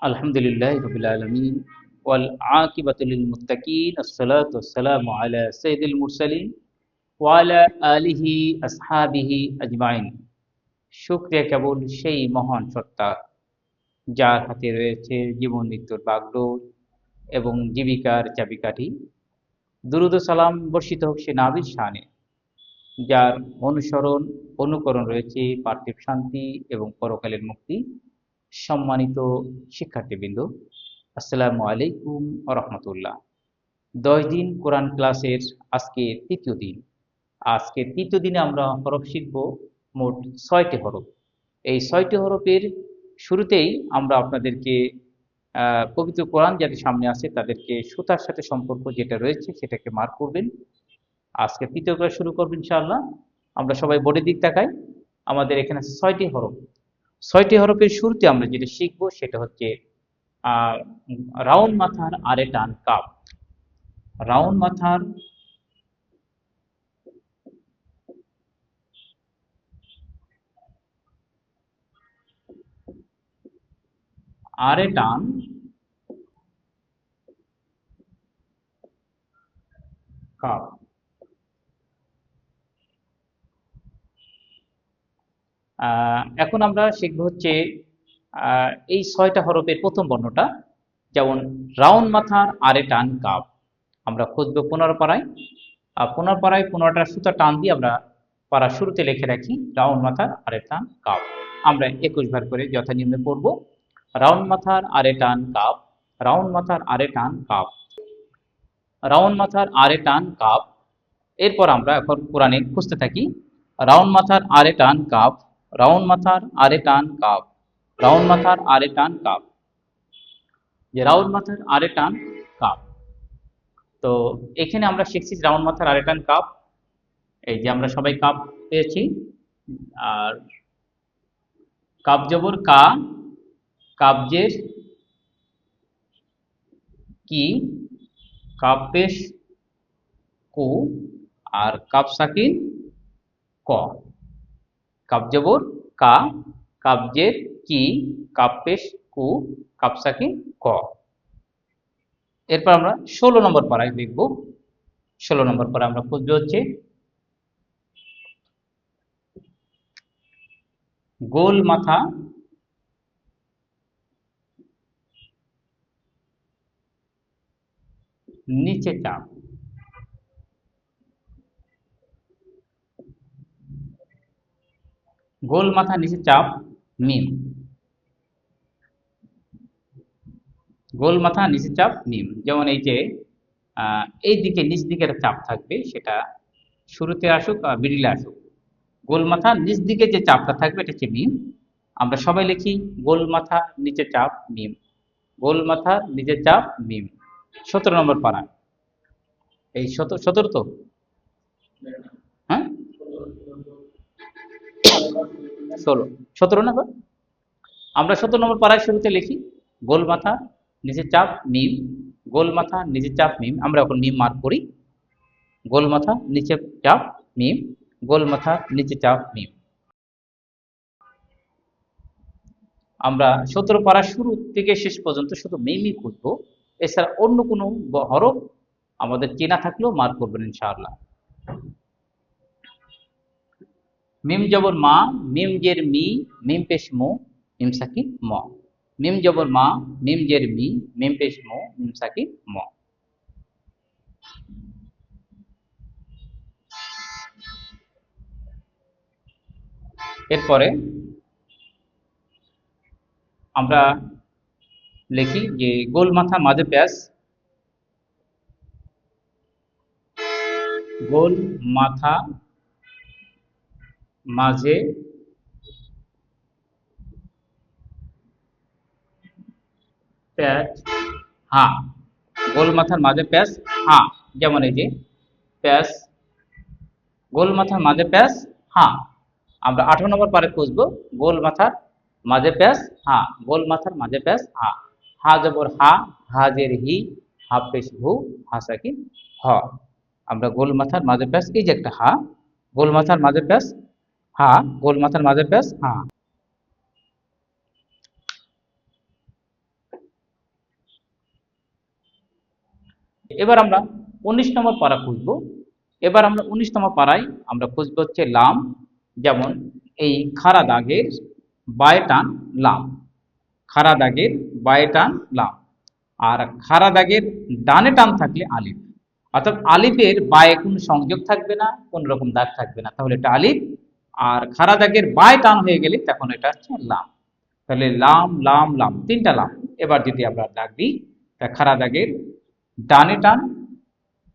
আলহামদুলিল্লাহি রাব্বিল আলামিন ওয়াল আকিবাতু লিল মুত্তাকিন আসসালাতু ওয়াসসালামু আলা সাইয়্যিদিল মুরসালিন ওয়া আলা আলিহি আসহাবিহি আজমাইন। শুকরিয়া কেবল সেই মহান সত্তার, যার হাতে রয়েছে জীবন মৃত্যুর বাগডোর এবং জীবিকার চাবিকাঠি। দুরূদ ও সালাম বর্ষিত হোক সে নাবির শানে, যার অনুসরণ অনুকরণ রয়েছে পার্থিব শান্তি এবং পরকালের মুক্তি। সম্মানিত শিক্ষার্থীবৃন্দ, আসসালামু আলাইকুম ওয়া রাহমাতুল্লাহ। 10 দিন কোরআন ক্লাসের আজকে তৃতীয় দিন। আজকে তৃতীয় দিনে আমরা হরফ শিখব মোট 6টি হরফ। এই 6টি হরফের শুরুতেই আমরা আপনাদেরকে পবিত্র কোরআন যাদের সামনে আছে তাদেরকে সুতার সাথে সম্পর্ক যেটা রয়েছে সেটাকে মার্ক করবেন। আজকে তৃতীয় ক্লাস শুরু করবেন ইনশাআল্লাহ। আমরা সবাই বোর্ডের দিক তাকাই। আমাদের এখানে আছে 6টি হরফ। 6টি হরফের শুরুতে আমরা যেটা শিখবো সেটা হচ্ছে আহ, রাউন্ড মাথার আরে টান কাপ। রাউন্ড মাথার আরে টান কাপ। এখন আমরা শিখবো হচ্ছে এই 6টা হরফের প্রথম বর্ণটা। যেমন রাউন্ড মাথার আরে টান কাপ, আমরা খুঁজবো 15 পাড়ায়। 15 পাড়ায় 15টা সুতা টান দিয়ে আমরা পাড়ার শুরুতে লিখে রাখি রাউন্ড মাথার আরে টান কাপ। আমরা 21 বার করে যথানিয়মে পড়বো। রাউন্ড মাথার আরে টান কাপ, রাউন্ড মাথার আরে টান কাপ, রাউন্ড মাথার আরে টান কাপ। এরপর আমরা এখন কোরআনে খুঁজতে থাকি রাউন্ড মাথার আরে টান কাপ, রাউন্ড মাথার আরে টান কাপ, রাউন্ড মাথার আরে টান কাপ। যে রাউন্ড মাথার আরে টান কাপ, তো এখানে আমরা শিখছি রাউন্ড মাথার আরে টান কাপ। এই যে আমরা সবাই কাপ পেয়েছি। আর কাপ জবর কা, কাবজের কি, কাপ পেশ কু, আর কাপ সাকিন ক। কাপ জবর কা, কাবজের কি, কাপ পেশ কু, কাপ সাকিন ক। এরপর আমরা 16 নম্বর পাড়ায় দেখব। 16 নম্বর পাড়া আমরা খুঁজবে হচ্ছে গোল মাথা নিচে চাপ। গোল মাথা নিচে চাপ মিম। গোল মাথা নিচে চাপ মিম। যেমন এই যে এই দিকে নিচ দিকে একটা চাপ থাকবে, সেটা শুরুতে আসুক আর মিডিলে আসুক, গোল মাথা নিচ দিকে যে চাপটা থাকবে এটা হচ্ছে মিম। আমরা সবাই লিখি গোল মাথা নিচে চাপ মিম, গোল মাথা নিচে চাপ মিম। 17 নম্বর পারা। এই 17 তো, হ্যাঁ 16, 17 না গো? আমরা 17 নম্বর পাড়ায় শুরুতে লিখি গোল মাথা নিচে চাপ মিম, গোল মাথা নিচে চাপ মিম। আমরা এখন মিম মার্ক করি। গোল মাথা নিচে চাপ মিম, গোল মাথা নিচে চাপ মিম। আমরা 17 পাড়ার শুরু থেকে শেষ পর্যন্ত শুধু মিমই খুঁজবো, এছাড়া অন্য কোনো হরফ আমাদের চেনা থাকলেও মার্ক করবেন ইনশাআল্লাহ। মিম জবর মা, মিম জের মি, মিম পেশ মো, মিম সাকিন ম। মিম জবর মা, মিম জের মি, মিম পেশ মো, মিম সাকিন ম। এরপরে আমরা লিখি যে গোল মাথা মাঝে প্যাস, গোল মাথা মাঝে প্যাচ হা। গোল মাথার মাঝে প্যাচ হা। যেমন এই যে প্যাচ, গোল মাথার মাঝে প্যাচ হা। আমরা 18 নম্বর পারে খুঁজবো গোল মাথার মাঝে প্যাচ হা, গোল মাথার মাঝে প্যাচ হা। হা জবর হা, হা জের হি, হা পেশ ভু, হা সাকিন হ। আমরা গোল মাথার মাঝে প্যাচ, এই যে একটা হা, গোল মাথার মাঝে প্যাচ হা, গোল মাথার মাঝে প্যাচ হা। এবার আমরা 19 নম্বর পারা খুঁজবো। এবার আমরা 19তম পারায় আমরা খুঁজবো হচ্ছে লাম। যেমন এই খাড়া দাগের বায়ে টান লাম, খাড়া দাগের বায়ে টান লাম। আর খাড়া দাগের ডানে টান থাকলে আলিফ, অর্থাৎ আলিফের বায়ে কোনো সংযোগ থাকবে না, কোন রকম দাগ থাকবে না, তাহলে এটা আলিফ। আর খাড়া দাগের বায়ে টান হয়ে গেলে তখন এটা হচ্ছে লাম। তাহলে লাম লাম লাম, তিনটা লাম। এবার যদি আমরা দাগ দিই, তা খাড়া দাগের ডানে টান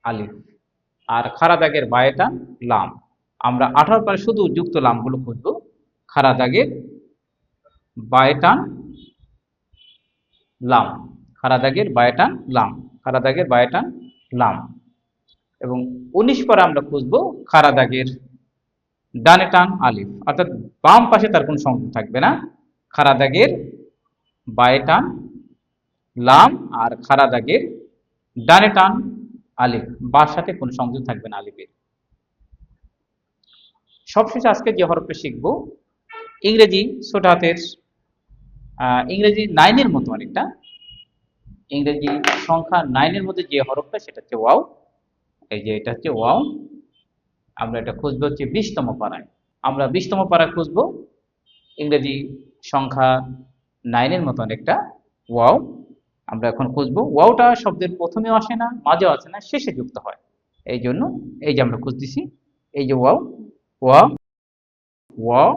আলিফ, আর খাড়া দাগের বায়ে টান লাম। আমরা 18 পরে শুধু যুক্ত লামগুলো খুঁজবো। খাড়া দাগের বায়ে টান লাম, খাড়া দাগের বায়ে টান লাম, খাড়া দাগের বায়ে টান লাম। এবং 19 পরে আমরা খুঁজবো খাড়া দাগের ডানে টান আলিফ, অর্থাৎ বাম পাশে তার কোনো সংযোগ থাকবে না। খাড়া দাগের বায়ে টান লাম আর খাড়া দাগের ডানে টান আলিফ, বার সাথে কোনো সংযোগ থাকবে না আলিফের। সবশেষে আজকে যে হরফটা শিখবো ইংরেজি ছোট হাতের, ইংরেজি 9 মতো অনেকটা, ইংরেজি সংখ্যা 9 মধ্যে যে হরফটা সেটা হচ্ছে ওয়াও। এই যে এটা হচ্ছে ওয়াও। আমরা এটা খুঁজবো হচ্ছে 20তম পারায়। আমরা 20তম পারায় খুঁজবো ইংরেজি সংখ্যা 9 মতো অনেকটা ওয়াও। আমরা এখন খুঁজবো। ওয়াওটা শব্দের প্রথমেও আসে না, মাঝেও আসে না, শেষে যুক্ত হয়। এই জন্য এই যে আমরা খুঁজতেছি, এই যে ওয়াও, ওয়াও, ওয়াও।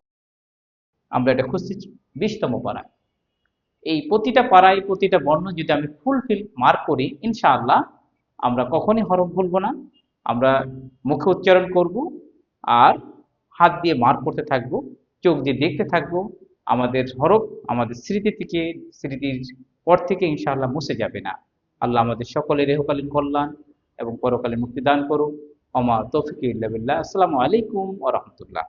আমরা এটা খুঁজতেছি 20তম পারায়। এই প্রতিটা পারায় প্রতিটা বর্ণ যদি আমি ফুলফিল মার্ক করি, ইনশাআল্লাহ আমরা কখনই হরফ ভুলবো না। আমরা মুখে উচ্চারণ করব আর হাত দিয়ে মার্ক করতে থাকবো, চোখ দিয়ে দেখতে থাকবো। আমাদের হরফ আমাদের স্মৃতির পর থেকে ইনশাআল্লাহ মুছে যাবে না। আল্লাহ আমাদের সকলের ইহকালীন কল্যাণ এবং পরকালীন মুক্তি দান করুন। ওমা তৌফিক ইল্লা বিল্লাহ। আসসালামু আলাইকুম ওয়া রাহমাতুল্লাহ।